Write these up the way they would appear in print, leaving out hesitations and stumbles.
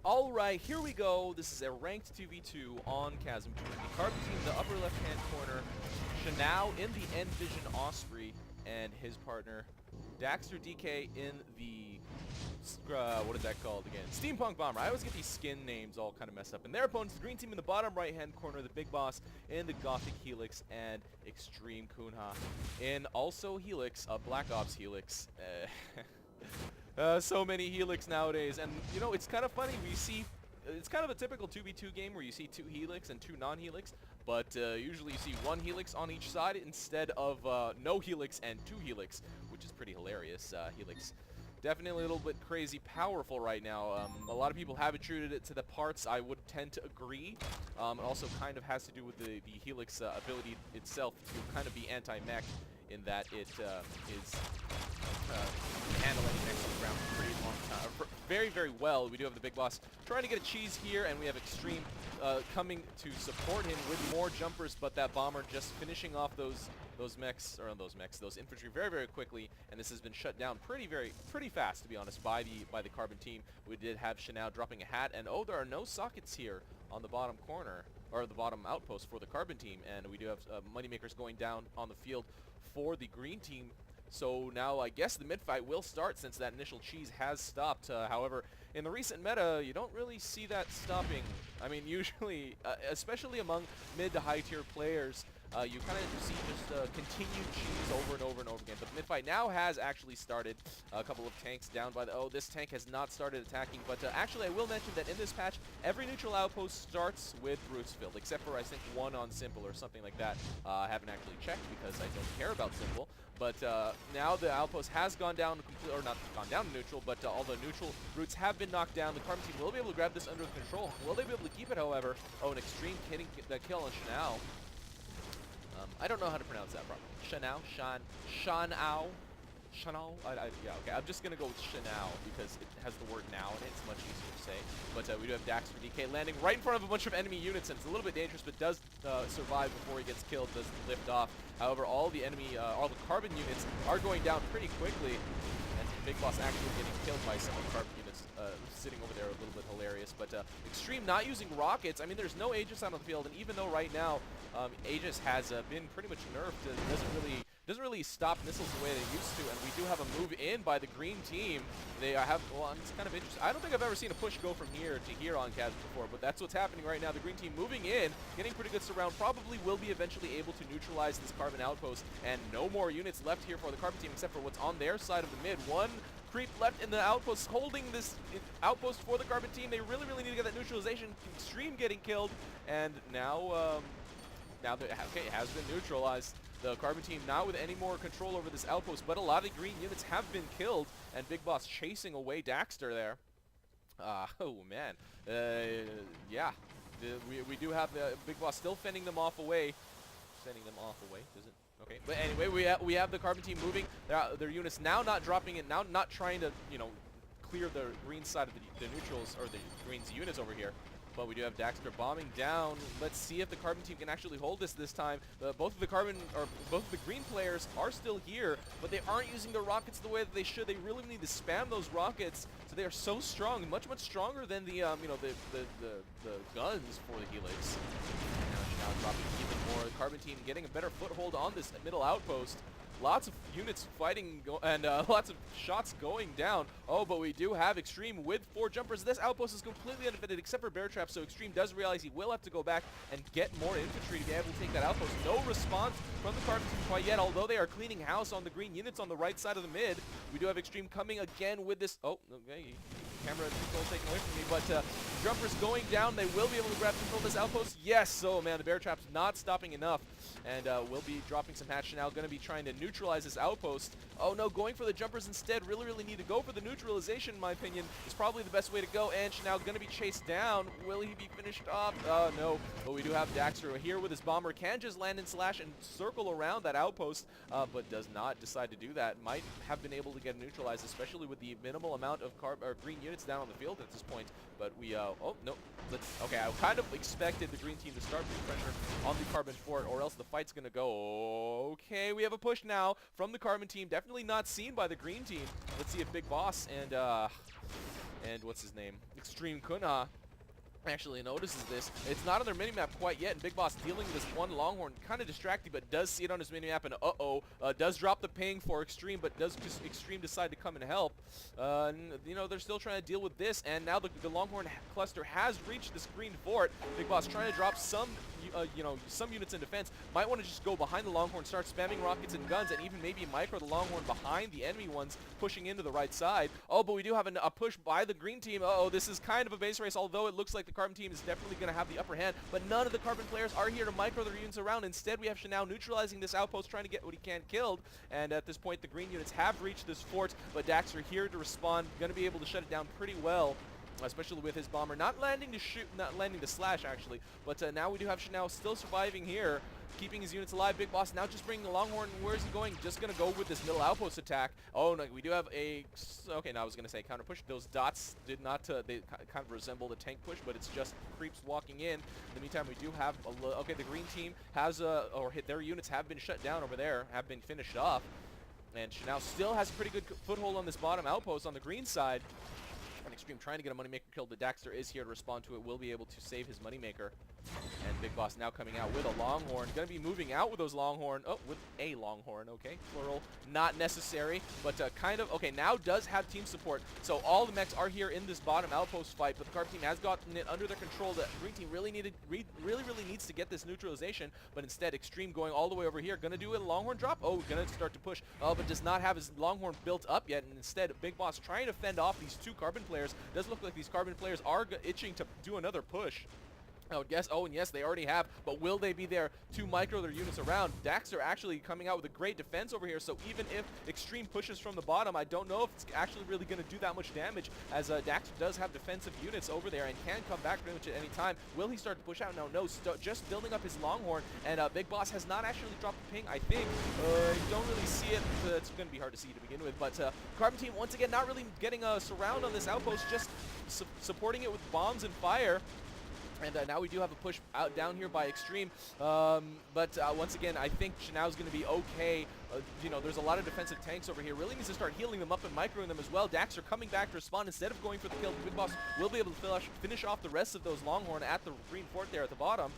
Alright, here we go. This is a ranked 2v2 on Chasm. The Carbon team in the upper left-hand corner. Shanow in the End Vision Osprey, and his partner, DaxterDK in the, what is that called again? Steampunk Bomber. I always get these skin names all kind of messed up. And their opponents, the green team in the bottom right-hand corner, the Big Boss in the Gothic Helix, and XtremeCunha in also Helix, Black Ops Helix. So many Helix nowadays, and you know, it's kind of funny. We see, it's kind of a typical 2v2 game where you see 2 Helix and 2 non-Helix, but usually you see 1 Helix on each side instead of no Helix and 2 Helix, which is pretty hilarious. Helix definitely a little bit crazy powerful right now. A lot of people have attributed it to the parts. I would tend to agree. It also kind of has to do with the Helix ability itself to kind of be anti-mech, in that it is handle any mechs on the ground for a pretty long time. Very, very well. We do have the Big Boss trying to get a cheese here, and we have Extreme coming to support him with more jumpers, but that Bomber just finishing off those infantry very, very quickly, and this has been shut down pretty fast, to be honest, by the Carbon team. We did have Shanow dropping a hat, and oh, there are no sockets here on the bottom corner, or the bottom outpost for the Carbon team, and we do have Moneymakers going down on the field for the green team. So now I guess the mid-fight will start since that initial cheese has stopped. However, in the recent meta, you don't really see that stopping. I mean, usually, especially among mid to high tier players, you kind of see just continued cheese over and over and over again. But the mid-fight now has actually started. A couple of tanks down by the... Oh, this tank has not started attacking. But actually, I will mention that in this patch, every neutral outpost starts with Brutes filled, except for, I think, 1 on Simple or something like that. I haven't actually checked because I don't care about Simple. But now the outpost has gone down, or not gone down to neutral, but all the neutral Brutes have been knocked down. The Carbon team will be able to grab this under control. Will they be able to keep it, however? Oh, an Extreme hitting the kill on Shanow. I don't know how to pronounce that properly. Shanow? Shanow? Yeah, okay. I'm just going to go with Shanow because it has the word now in it. It's much easier to say. But we do have DaxterDK landing right in front of a bunch of enemy units, and it's a little bit dangerous, but does survive before he gets killed, does lift off. However, all the Carbon units are going down pretty quickly, and the Big Boss actually getting killed by some of the Carbon units sitting over there, a little bit hilarious. But Extreme not using rockets. I mean, there's no Aegis out on the field, and even though right now Aegis has been pretty much nerfed, it doesn't really stop missiles the way they used to, and we do have a move in by the green team. They have, well, it's kind of interesting. I don't think I've ever seen a push go from here to here on Chasm before, but that's what's happening right now. The green team moving in, getting pretty good surround, probably will be eventually able to neutralize this Carbon outpost, and no more units left here for the Carbon team except for what's on their side of the mid. 1 creep left in the outpost, holding this outpost for the Carbon team. They really, really need to get that neutralization. Extreme getting killed, and now, okay, it has been neutralized. The Carbon team not with any more control over this outpost, but a lot of the green units have been killed, and Big Boss chasing away Daxter there. Oh, man. Yeah. We do have the Big Boss still fending them off away. Fending them off away, does it? Okay. But anyway, we have the Carbon team moving. Their units now not dropping it, now not trying to, you know, clear the green side of the neutrals, or the green's units over here. But we do have Daxter bombing down. Let's see if the Carbon team can actually hold this time. Both of the green players are still here, but they aren't using their rockets the way that they should. They really need to spam those rockets. So they are so strong, much stronger than the the guns for the Helix. Now dropping even more. The Carbon team getting a better foothold on this middle outpost. Lots of units fighting and lots of shots going down. Oh, but we do have Extreme with 4 jumpers. This outpost is completely undefended except for Bear Trap, so Extreme does realize he will have to go back and get more infantry to be able to take that outpost. No response from the Carbon team quite yet, although they are cleaning house on the green units on the right side of the mid. We do have Extreme coming again with this... Oh, okay. Camera control taken away from me, but jumpers going down. They will be able to grab control of this outpost. Yes! Oh, man, the Bear Trap's not stopping enough, and will be dropping some hatch now. Going to be trying to neutralize this outpost. Oh, no, going for the jumpers instead. Really need to go for the neutralization, in my opinion, is probably the best way to go. And Shanow going to be chased down. Will he be finished off? No. But we do have Daxter here with his Bomber. Can just land and slash and circle around that outpost, but does not decide to do that. Might have been able to get neutralized, especially with the minimal amount of green units down on the field at this point. But we oh, no. Okay, I kind of expected the green team to start putting pressure on the Carbon fort, or else the fight's going to go. Okay, we have a push now from the Carbon team. Definitely not seen by the green team. Let's see if Big Boss and what's his name? XtremeCunha actually notices this. It's not on their minimap quite yet, and Big Boss dealing with this one Longhorn, kind of distracting, but does see it on his minimap, and does drop the ping for Extreme, but does just Extreme decide to come and help. You know, they're still trying to deal with this, and now the Longhorn cluster has reached this green fort. Big Boss trying to drop some you know, some units in defense. Might want to just go behind the Longhorn, start spamming rockets and guns, and even maybe micro the Longhorn behind the enemy ones, pushing into the right side. Oh, but we do have a push by the green team. Uh-oh, this is kind of a base race, although it looks like the Carbon team is definitely going to have the upper hand, but none of the Carbon players are here to micro their units around. Instead, we have Shanow neutralizing this outpost, trying to get what he can killed, and at this point, the green units have reached this fort, but Daxter here to respond, going to be able to shut it down pretty well, especially with his bomber not landing to shoot, not landing to slash actually, but now we do have Shanow still surviving here, keeping his units alive. Big Boss now just bringing the Longhorn. Where is he going? Just going to go with this middle outpost attack. Oh, no, we do have a, okay, now I was going to say counter push. Those dots did not, they kind of resemble the tank push, but it's just creeps walking in. In the meantime, we do have, okay, the green team has, or their units have been shut down over there, have been finished off, and Shanow still has a pretty good foothold on this bottom outpost on the green side. And Extreme trying to get a Moneymaker kill, but Daxter is here to respond to it, will be able to save his Moneymaker. And Big Boss now coming out with a Longhorn. Going to be moving out with those Longhorn. Oh, with a Longhorn, okay. Plural, not necessary, but kind of, okay, now does have team support. So all the mechs are here in this bottom outpost fight, but the Carbon team has gotten it under their control. The green team really needs to get this neutralization, but instead Extreme going all the way over here. Going to do a Longhorn drop. Oh, going to start to push. Oh, but does not have his Longhorn built up yet, and instead Big Boss trying to fend off these two Carbon players. Does look like these Carbon players are itching to do another push. I would guess, oh, and yes, they already have, but will they be there to micro their units around? Daxter actually coming out with a great defense over here, so even if Extreme pushes from the bottom, I don't know if it's actually really going to do that much damage, as Daxter does have defensive units over there and can come back pretty much at any time. Will he start to push out? No, just building up his Longhorn, and Big Boss has not actually dropped the ping, I think. You don't really see it. It's going to be hard to see to begin with, but Carbon team, once again, not really getting a surround on this outpost, just supporting it with bombs and fire. And now we do have a push out down here by Extreme, but once again, I think Shanow's going to be okay. You know, there's a lot of defensive tanks over here. Really needs to start healing them up and microing them as well. Daxter coming back to respond instead of going for the kill. Big Boss will be able to finish off the rest of those Longhorn at the green fort there at the bottom.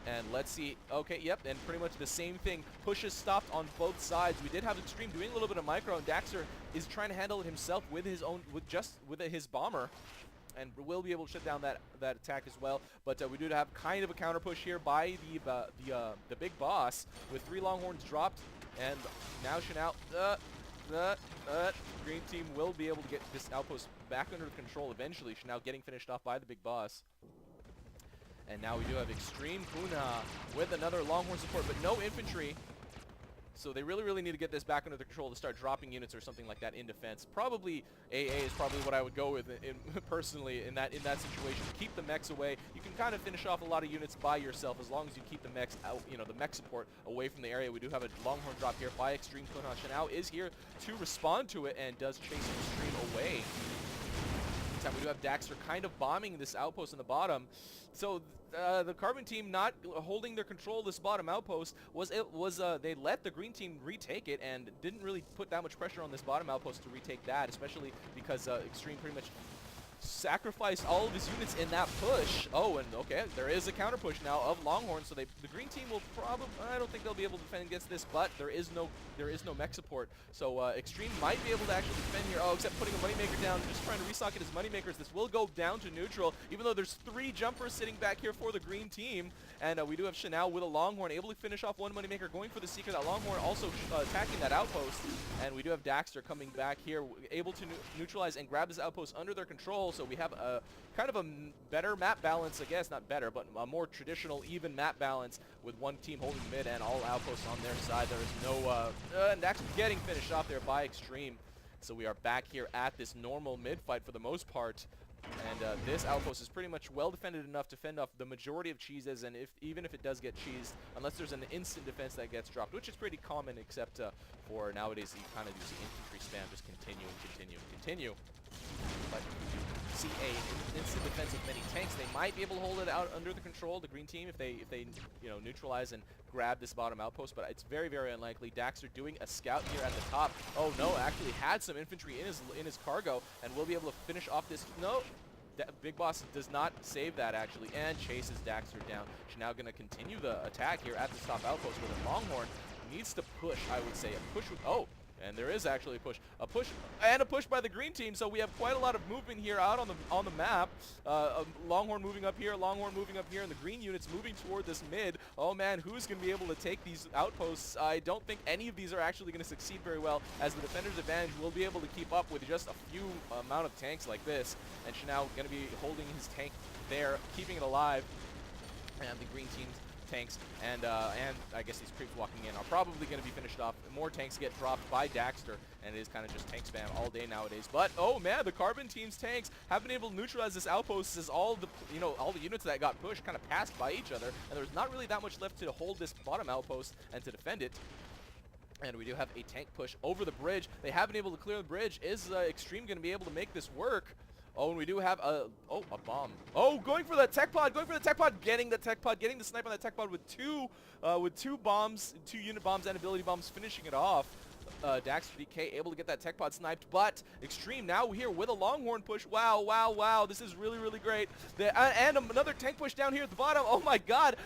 And let's see, okay, yep, and pretty much the same thing. Pushes stopped on both sides. We did have Extreme doing a little bit of micro, and Daxter is trying to handle it himself with his own, with his bomber, and will be able to shut down that attack as well. But we do have kind of a counter push here by the Big Boss with 3 Longhorns dropped, and now Shanow, green team will be able to get this outpost back under control eventually. Shanow getting finished off by the Big Boss. And now we do have XtremeCunha with another Longhorn support, but no infantry. So they really need to get this back under control to start dropping units or something like that in defense. Probably AA is probably what I would go with personally in that situation. Keep the mechs away. You can kind of finish off a lot of units by yourself as long as you keep the mechs out, you know, the mech support away from the area. We do have a Longhorn drop here by XtremeCunha. Shanow is here to respond to it and does chase Extreme away. Meantime, we do have Daxter kind of bombing this outpost in the bottom. So the Carbon team not holding their control of this bottom outpost they let the green team retake it and didn't really put that much pressure on this bottom outpost to retake that, especially because Extreme pretty much sacrificed all of his units in that push. Oh, and okay, there is a counter push now of Longhorn, so the green team will probably, I don't think they'll be able to defend against this, but there is no mech support, so Extreme might be able to actually defend here. Oh, except putting a Moneymaker down, just trying to resocket his Moneymakers. This will go down to neutral, even though there's 3 jumpers sitting back here for the green team, and we do have Shanow with a Longhorn, able to finish off 1 Moneymaker, going for the Seeker. That Longhorn also attacking that outpost, and we do have Daxter coming back here, able to neutralize and grab this outpost under their control. So we have a kind of a better map balance, I guess, not better, but a more traditional even map balance with one team holding mid and all outposts on their side. There is no, and Daxter getting finished off there by Extreme. So we are back here at this normal mid fight for the most part. And this outpost is pretty much well defended enough to fend off the majority of cheeses, and even if it does get cheesed, unless there's an instant defense that gets dropped, which is pretty common, except for nowadays you kind of do see infantry spam, just continue and continue and continue. But see an instant defense of many tanks. They might be able to hold it out under the control, the green team, if they you know, neutralize and grab this bottom outpost, but it's very, very unlikely. Daxter doing a scout here at the top. Oh no, actually had some infantry in his cargo and will be able to finish off this. No. Big Boss does not save that, actually, and chases Daxter down. She's now going to continue the attack here at this top outpost with a Longhorn. Needs to push, I would say. A push with... Oh, and there is actually a push. A push by the green team, so we have quite a lot of movement here out on the map. Longhorn moving up here, Longhorn moving up here, and the green units moving toward this mid. Oh man, who's going to be able to take these outposts? I don't think any of these are actually going to succeed very well, as the defender's advantage will be able to keep up with just a few amount of tanks like this. And Shanow going to be holding his tank there, keeping it alive. And the green team's tanks and I guess these creeps walking in are probably going to be finished off. More tanks get dropped by Daxter, and it is kind of just tank spam all day nowadays. But oh man, the Carbon team's tanks have been able to neutralize this outpost, as all the units that got pushed kind of passed by each other, and there's not really that much left to hold this bottom outpost and to defend it. And we do have a tank push over the bridge. They have been able to clear the bridge. Is Extreme going to be able to make this work? Oh, and we do have a bomb. Oh, going for the tech pod, getting the tech pod, getting the snipe on that tech pod with two bombs, 2 unit bombs and ability bombs, finishing it off. DaxterDK able to get that tech pod sniped, but Extreme now here with a Longhorn push. Wow, wow, wow, this is really, really great. And another tank push down here at the bottom. Oh my god,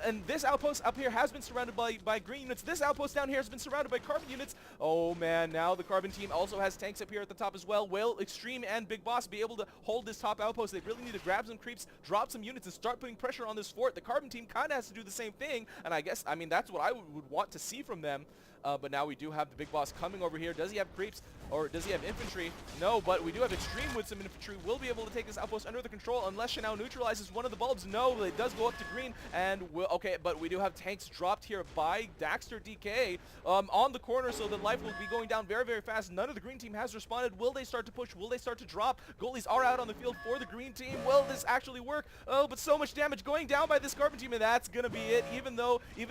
and this outpost up here has been surrounded by green units. This outpost down here has been surrounded by Carbon units. Oh man, now the Carbon team also has tanks up here at the top as well. Will Extreme and Big Boss be able to hold this top outpost? They really need to grab some creeps, drop some units, and start putting pressure on this fort. The Carbon team kind of has to do the same thing, and I guess, I mean, that's what I would want to see from them. But now we do have the Big Boss coming over here. Does he have creeps, or does he have infantry? No, but we do have Extreme with some infantry. We'll be able to take this outpost under the control unless Shanow neutralizes one of the bulbs. No, it does go up to green, and okay, but we do have tanks dropped here by DaxterDK on the corner, so the life will be going down very, very fast. None of the green team has responded. Will they start to push? Will they start to drop? Goalies are out on the field for the green team. Will this actually work? Oh, but so much damage going down by this Carbon team, and that's gonna be it. Even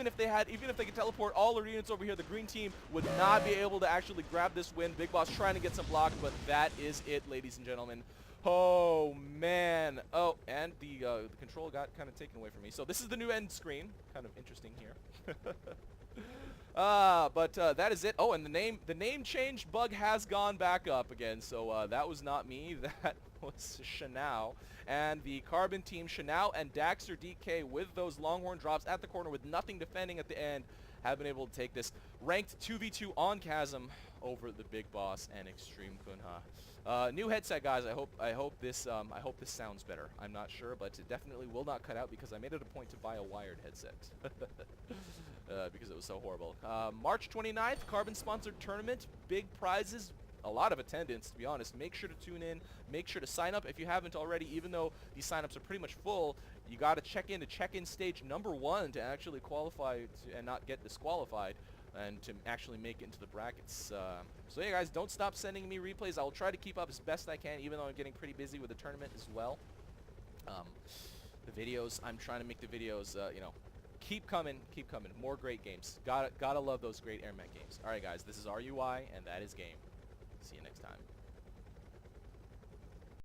if they could teleport all the units over here, the green team would not be able to actually grab this win. Big Boss trying to get some block, but that is it, ladies and gentlemen. Oh man. Oh, and the control got kind of taken away from me. So this is the new end screen. Kind of interesting here. But that is it. Oh, and the name change bug has gone back up again. So that was not me. That was Shanow. And the Carbon team, Shanow and DaxterDK, with those Longhorn drops at the corner with nothing defending at the end, have been able to take this ranked 2v2 on Chasm over the Big Boss and XtremeCunha. New headset, guys. I hope this sounds better. I'm not sure, but it definitely will not cut out because I made it a point to buy a wired headset because it was so horrible. March 29th, Carbon sponsored tournament, big prizes, a lot of attendance, to be honest. Make sure to tune in. Make sure to sign up if you haven't already. Even though these signups are pretty much full, you got to check in stage number 1 to actually qualify and not get disqualified, and to actually make it into the brackets. So yeah, guys, don't stop sending me replays. I'll try to keep up as best I can, even though I'm getting pretty busy with the tournament as well. The videos, I'm trying to make the videos, keep coming. More great games. Gotta love those great AirMech games. All right, guys, this is RUI, and that is game. See you next time.